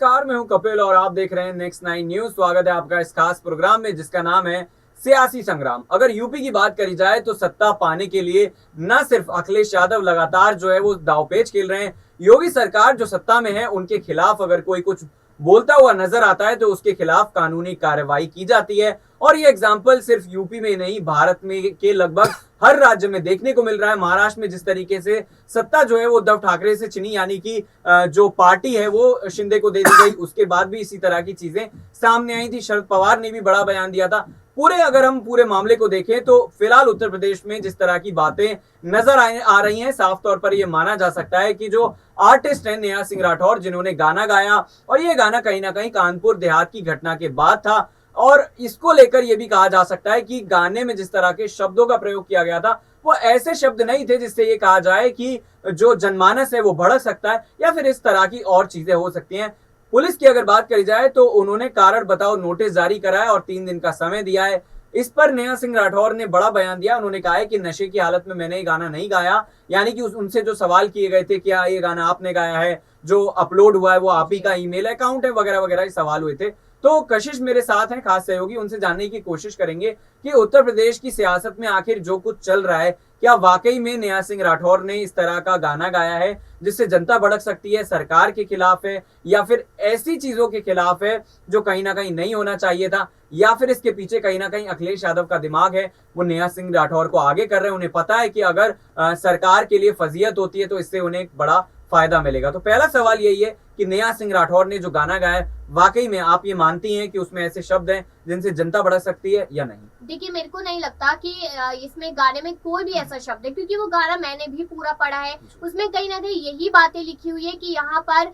नमस्कार, मैं हूं कपिल और आप देख रहे हैं नेक्स्ट 9 न्यूज। स्वागत है आपका इस खास प्रोग्राम में जिसका नाम है सियासी संग्राम। अगर यूपी की बात करी जाए तो सत्ता पाने के लिए न सिर्फ अखिलेश यादव लगातार जो है वो दांवपेच खेल रहे हैं, योगी सरकार जो सत्ता में है उनके खिलाफ अगर कोई कुछ बोलता हुआ नजर आता है तो उसके खिलाफ कानूनी कार्रवाई की जाती है। और ये एग्जाम्पल सिर्फ यूपी में नहीं, भारत में के लगभग हर राज्य में देखने को मिल रहा है। महाराष्ट्र में जिस तरीके से सत्ता जो है वो उद्धव ठाकरे से छिनी, यानी कि जो पार्टी है वो शिंदे को दे दी गई, उसके बाद भी इसी तरह की चीजें सामने आई थी। शरद पवार ने भी बड़ा बयान दिया था। अगर हम पूरे मामले को देखें तो फिलहाल उत्तर प्रदेश में जिस तरह की बातें नजर आ रही हैं, साफ तौर पर यह माना जा सकता है कि जो आर्टिस्ट है नेहा सिंह राठौर, जिन्होंने गाना गाया और ये गाना कहीं ना कहीं कानपुर देहात की घटना के बाद था, और इसको लेकर यह भी कहा जा सकता है कि गाने में जिस तरह के शब्दों का प्रयोग किया गया था वो ऐसे शब्द नहीं थे जिससे ये कहा जाए कि जो जनमानस है वो भड़क सकता है या फिर इस तरह की और चीजें हो सकती हैं। पुलिस की अगर बात करी जाए तो उन्होंने कारण बताओ नोटिस जारी करा है और 3 दिन का समय दिया है। इस पर नेहा सिंह राठौर ने बड़ा बयान दिया। उन्होंने कहा है कि नशे की हालत में मैंने ये गाना नहीं गाया, यानी कि उनसे जो सवाल किए गए थे क्या ये गाना आपने गाया है, जो अपलोड हुआ है वो आप ही का ईमेल अकाउंट है, वगैरह वगैरह सवाल हुए थे। तो कशिश मेरे साथ हैं खास सहयोगी, उनसे जानने की कोशिश करेंगे कि उत्तर प्रदेश की सियासत में आखिर जो कुछ चल रहा है, क्या वाकई में नेहा सिंह राठौर ने इस तरह का गाना गाया है जिससे जनता भड़क सकती है, सरकार के खिलाफ है, या फिर ऐसी चीजों के खिलाफ है जो कहीं ना कहीं नहीं होना चाहिए था, या फिर इसके पीछे कहीं ना कहीं अखिलेश यादव का दिमाग है, वो नेहा सिंह राठौर को आगे कर रहे हैं। उन्हें पता है कि अगर सरकार के लिए फजीयत होती है तो इससे उन्हें एक बड़ा फायदा मिलेगा। तो पहला सवाल यही है कि नेहा सिंह राठौर ने जो गाना गाया, वाकई में आप ये मानती हैं कि उसमें ऐसे शब्द हैं जिनसे जनता भड़क सकती है या नहीं? देखिए, मेरे को नहीं लगता कि इसमें गाने में कोई भी ऐसा शब्द है, क्योंकि वो गाना मैंने भी पूरा पढ़ा है। उसमें कहीं ना कहीं यही बातें लिखी हुई है कि यहाँ पर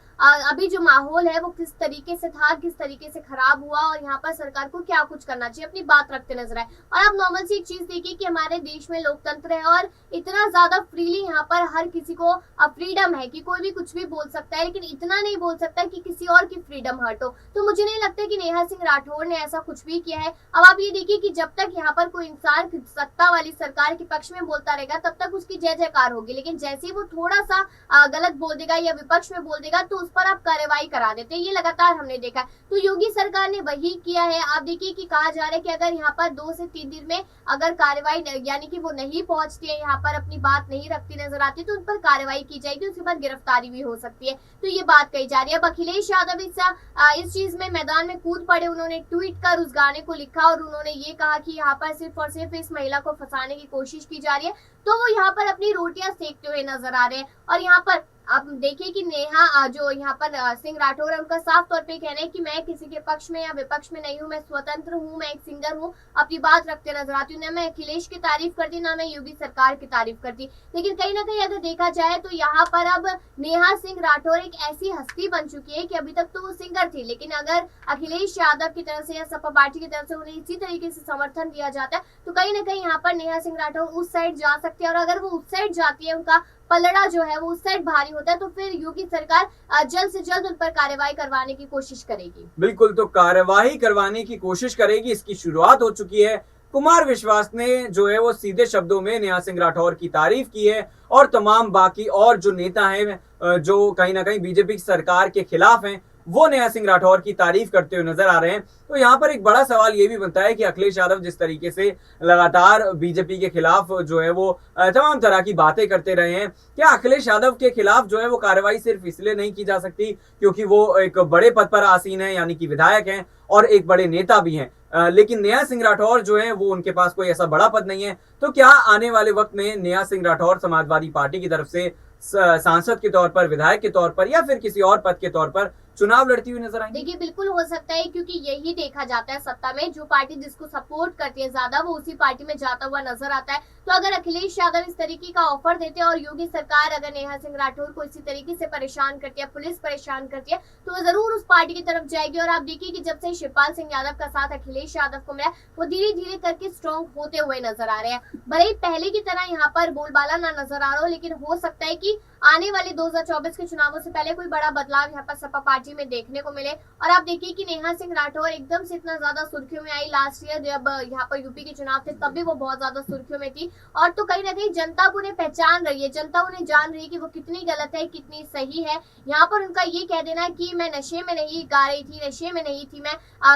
अभी जो माहौल है वो किस तरीके से था, किस तरीके से खराब हुआ और यहाँ पर सरकार को क्या कुछ करना चाहिए, अपनी बात रखते नजर आए। और आप नॉर्मल सी एक चीज देखिए कि हमारे देश में लोकतंत्र है और इतना ज्यादा फ्रीली यहाँ पर हर किसी को फ्रीडम है कि कोई भी कुछ भी बोल सकता है, लेकिन इतना नहीं बोल सकता कि किसी और की फ्रीडम हर्ट हो। तो मुझे नहीं लगता कि नेहा सिंह राठौर ने ऐसा कुछ भी किया है। अब आप ये देखिए कि जब तक यहाँ पर कोई इंसान सत्ता वाली सरकार के पक्ष में बोलता रहेगा तब तक उसकी जय जयकार होगी, लेकिन जैसे ही वो थोड़ा सा गलत बोल देगा या विपक्ष में बोल देगा तो उस पर आप कार्रवाई करा देते हैं। ये लगातार हमने देखा है। तो योगी सरकार ने वही किया है। आप देखिए कि कहा जा रहा है कि अगर यहाँ पर 2 से 3 दिन में अगर कार्रवाई यानी कि वो नहीं पहुंचती है, यहाँ पर अपनी बात नहीं रखती नजर आती, तो उन पर कार्रवाई की जाएगी, उसके बाद गिरफ्तारी भी हो सकती है। तो ये बात कही जा रही है। अब अखिलेश यादव इस चीज में मैदान में कूद पड़े। उन्होंने ट्वीट कर उस गाने को लिखा और उन्होंने ये कहा कि यहाँ पर सिर्फ और सिर्फ इस महिला को फंसाने की कोशिश की जा रही है। तो वो यहाँ पर अपनी रोटियां सेकते हुए नजर आ रहे हैं। और यहाँ पर आप देखिए कि नेहा जो यहाँ पर सिंह राठौर है, उनका साफ तौर पे कहना है कि मैं किसी के पक्ष में या विपक्ष में नहीं हूँ, मैं स्वतंत्र हूँ, मैं एक सिंगर हूँ, अपनी बात रखते नजर आती हूँ। ना मैं अखिलेश की तारीफ करती, ना मैं योगी सरकार की तारीफ करती। लेकिन कहीं ना कहीं अगर देखा जाए तो यहाँ पर अब नेहा सिंह राठौर एक ऐसी हस्ती बन चुकी है कि अभी तक तो वो सिंगर थी, लेकिन अगर अखिलेश यादव की तरफ से या सपा पार्टी की तरफ से उन्हें इसी तरीके से समर्थन दिया जाता है तो कहीं ना कहीं यहाँ पर नेहा सिंह राठौर उस साइड जा सकती है। और अगर वो उस साइड जाती है, उनका पलड़ा जो है वो उस साइड भारी होता है, तो फिर योगी सरकार जल्द से जल्द उन पर कार्रवाई करवाने की कोशिश करेगी। बिल्कुल, तो कार्रवाई करवाने की कोशिश करेगी, इसकी शुरुआत हो चुकी है। कुमार विश्वास ने जो है वो सीधे शब्दों में नेहा सिंह राठौर की तारीफ की है और तमाम बाकी और जो नेता हैं जो कहीं ना कहीं बीजेपी सरकार के खिलाफ हैं, वो नेहा सिंह राठौर की तारीफ करते हुए नजर आ रहे हैं। तो यहाँ पर एक बड़ा सवाल ये भी बनता है कि अखिलेश यादव जिस तरीके से लगातार बीजेपी के खिलाफ जो है वो तमाम तरह की बातें करते रहे हैं, क्या अखिलेश यादव के खिलाफ जो है वो कार्रवाई सिर्फ इसलिए नहीं की जा सकती क्योंकि वो एक बड़े पद पर आसीन है, यानी कि विधायक हैं और एक बड़े नेता भी हैं, लेकिन नेहा सिंह राठौर जो है वो उनके पास कोई ऐसा बड़ा पद नहीं है। तो क्या आने वाले वक्त में नेहा सिंह राठौर समाजवादी पार्टी की तरफ से सांसद के तौर पर, विधायक के तौर पर या फिर किसी और पद के तौर पर चुनाव लड़ती हुई नजर आएंगी? देखिए, बिल्कुल हो सकता है, क्योंकि यही देखा जाता है सत्ता में जो पार्टी जिसको सपोर्ट करती है ज्यादा वो उसी पार्टी में जाता हुआ नजर आता है। तो अगर अखिलेश यादव इस तरीके का ऑफर देते हैं और योगी सरकार अगर नेहा सिंह राठौर को इसी तरीके से परेशान करती है, पुलिस परेशान करती है, तो वो जरूर उस पार्टी की तरफ जाएगी। और आप देखिए कि जब से शिवपाल सिंह यादव का साथ अखिलेश यादव को मिला, वो धीरे धीरे करके स्ट्रॉन्ग होते हुए नजर आ रहे हैं। भले ही पहले की तरह यहाँ पर बोलबाला ना नजर आ रहा हो, लेकिन हो सकता है कि आने वाले 2024 के चुनावों से पहले कोई बड़ा बदलाव यहाँ पर सपा पार्टी में देखने को मिले। और आप देखिए कि नेहा सिंह राठौर एकदम से इतना ज्यादा सुर्खियों में आई लास्ट ईयर जब यहाँ पर यूपी के चुनाव थे, तब भी वो बहुत ज्यादा सुर्खियों में थी। और तो कहीं ना कहीं जनता उन्हें पहचान रही है, जनता उन्हें जान रही है कि वो कितनी गलत है, कितनी सही है। यहाँ पर उनका ये कह देना कि मैं नशे में नहीं गा रही थी, नशे में नहीं थी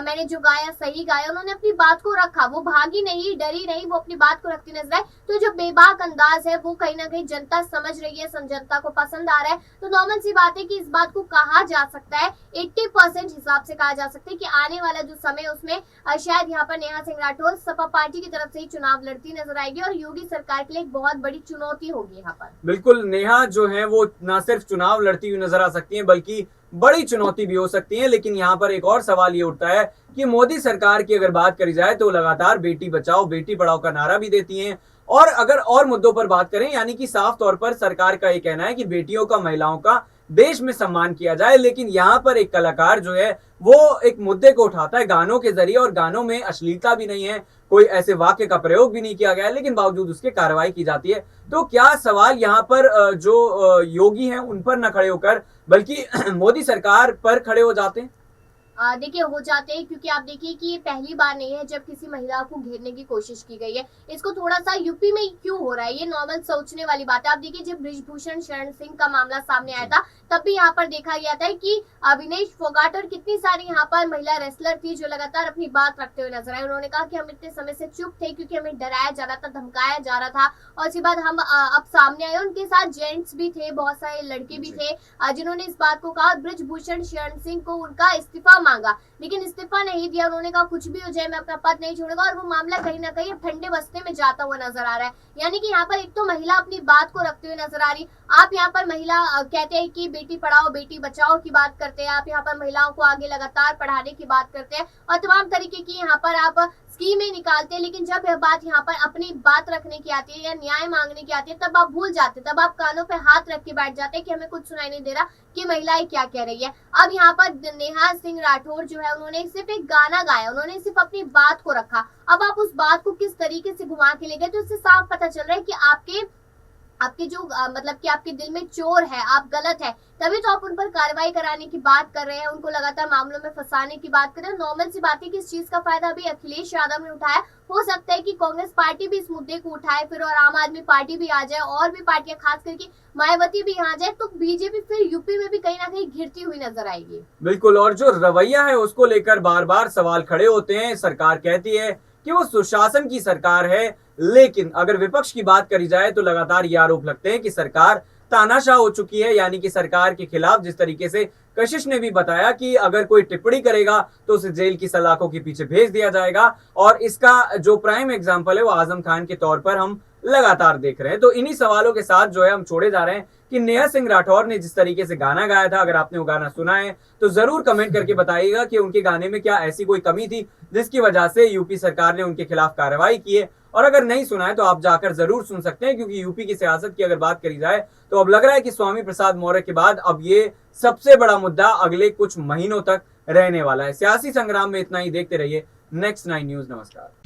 मैंने जो गाया सही गाया, उन्होंने अपनी बात को रखा, वो भागी नहीं, डरी नहीं, वो अपनी बात को रखती नजर आए। तो जो बेबाक अंदाज है वो कहीं ना कहीं जनता समझ रही है, जनता को पसंद आ रहा है। तो नॉर्मल सी बात है कि इस बात को कहा जा सकता है, 80% हिसाब से कहा जा सकता है कि आने वाला जो समय उसमें शायद यहाँ पर नेहा सिंह राठौर सपा पार्टी की तरफ से ही चुनाव लड़ती नजर आएगी और योगी सरकार के लिए एक बहुत बड़ी चुनौती होगी यहाँ पर। बिल्कुल, नेहा जो है वो ना सिर्फ चुनाव लड़ती हुई नजर आ सकती है बल्कि बड़ी चुनौती भी हो सकती है। लेकिन यहाँ पर एक और सवाल ये उठता है कि मोदी सरकार की अगर बात करी जाए तो लगातार बेटी बचाओ बेटी पढ़ाओ का नारा भी देती हैं। और अगर और मुद्दों पर बात करें, यानी कि साफ तौर पर सरकार का ये कहना है कि बेटियों का, महिलाओं का देश में सम्मान किया जाए। लेकिन यहाँ पर एक कलाकार जो है वो एक मुद्दे को उठाता है गानों के जरिए, और गानों में अश्लीलता भी नहीं है, कोई ऐसे वाक्य का प्रयोग भी नहीं किया गया है, लेकिन बावजूद उसके कार्रवाई की जाती है। तो क्या सवाल यहाँ पर जो योगी हैं उन पर न खड़े होकर बल्कि मोदी सरकार पर खड़े हो जाते हैं? देखिए हो जाते हैं, क्योंकि आप देखिए कि ये पहली बार नहीं है जब किसी महिला को घेरने की कोशिश की गई है। इसको थोड़ा सा यूपी में क्यों हो रहा है, ये नॉर्मल सोचने वाली बात है। आप देखिए जब बृजभूषण शरण सिंह का मामला सामने आया था तब भी यहाँ पर देखा गया था कि विनेश फोगाट और कितनी सारी यहाँ पर महिला रेसलर थी जो लगातार अपनी बात रखते हुए नजर आए। उन्होंने कहा कि हम इतने समय से चुप थे क्योंकि हमें डराया जा रहा था, धमकाया जा रहा था, और उसके बाद हम अब सामने आए। उनके साथ जेंट्स भी थे, बहुत सारे लड़के भी थे जिन्होंने इस बात को कहा। बृजभूषण शरण सिंह को उनका इस्तीफा मांगा, लेकिन इस्तीफा नहीं दिया। उन्होंने कहा कुछ भी हो जाए मैं अपना पद नहीं छोड़ूंगा, और वो मामला कहीं ना कहीं ठंडे बस्ते में जाता हुआ नजर आ रहा है। यानी कि यहाँ पर एक तो महिला अपनी बात को रखते हुए नजर आ रही। आप यहाँ पर महिला कहते हैं कि बेटी पढ़ाओ बेटी बचाओ की बात करते हैं, आप यहाँ पर महिलाओं को आगे लगातार पढ़ाने की बात करते हैं और तमाम तरीके की यहाँ पर आप स्कीमें निकालते हैं। लेकिन जब यह बात यहाँ पर अपनी बात रखने की आती है या न्याय मांगने की आती है तब आप भूल जाते, तब आप कानों पे हाथ रख के बैठ जाते हैं कि हमें कुछ सुनाई नहीं दे रहा कि महिलाएं क्या कह रही है। अब यहाँ पर नेहा सिंह राठौर जो है उन्होंने सिर्फ एक गाना गाया, उन्होंने सिर्फ अपनी बात को रखा। अब आप उस बात को किस तरीके से घुमा के ले गए, तो इससे साफ पता चल रहा है कि आपके जो मतलब कि आपके दिल में चोर है, आप गलत है, तभी तो आप उन पर कार्रवाई कराने की बात कर रहे हैं, उनको लगातार मामलों में फंसाने की बात कर रहे हैं। नॉर्मल सी बात है कि इस चीज का फायदा अभी अखिलेश यादव ने उठाया। हो सकता है कि कांग्रेस पार्टी भी इस मुद्दे को उठाए फिर, और आम आदमी पार्टी भी आ जाए, और भी पार्टियां खास करके मायावती भी आ जाए, तो बीजेपी फिर यूपी में भी कहीं ना कहीं घिरती हुई नजर आएगी। बिल्कुल, और जो रवैया है उसको लेकर बार बार सवाल खड़े होते हैं। सरकार कहती है कि वो सुशासन की सरकार है, लेकिन अगर विपक्ष की बात करी जाए तो लगातार ये आरोप लगते हैं कि सरकार तानाशाह हो चुकी है। यानी कि सरकार के खिलाफ जिस तरीके से कशिश ने भी बताया कि अगर कोई टिप्पणी करेगा तो उसे जेल की सलाखों के पीछे भेज दिया जाएगा, और इसका जो प्राइम एग्जाम्पल है वो आजम खान के तौर पर हम लगातार देख रहे हैं। तो इन्हीं सवालों के साथ जो है हम छोड़े जा रहे हैं कि नेहा सिंह राठौर ने जिस तरीके से गाना गाया था, अगर आपने वो गाना सुना है तो जरूर कमेंट करके बताइएगा कि उनके गाने में क्या ऐसी कोई कमी थी जिसकी वजह से यूपी सरकार ने उनके खिलाफ कार्रवाई की है। और अगर नहीं सुना है तो आप जाकर जरूर सुन सकते हैं, क्योंकि यूपी की सियासत की अगर बात करी जाए तो अब लग रहा है कि स्वामी प्रसाद मौर्य के बाद अब ये सबसे बड़ा मुद्दा अगले कुछ महीनों तक रहने वाला है। सियासी संग्राम में इतना ही। देखते रहिए नेक्स्ट 9 न्यूज। नमस्कार।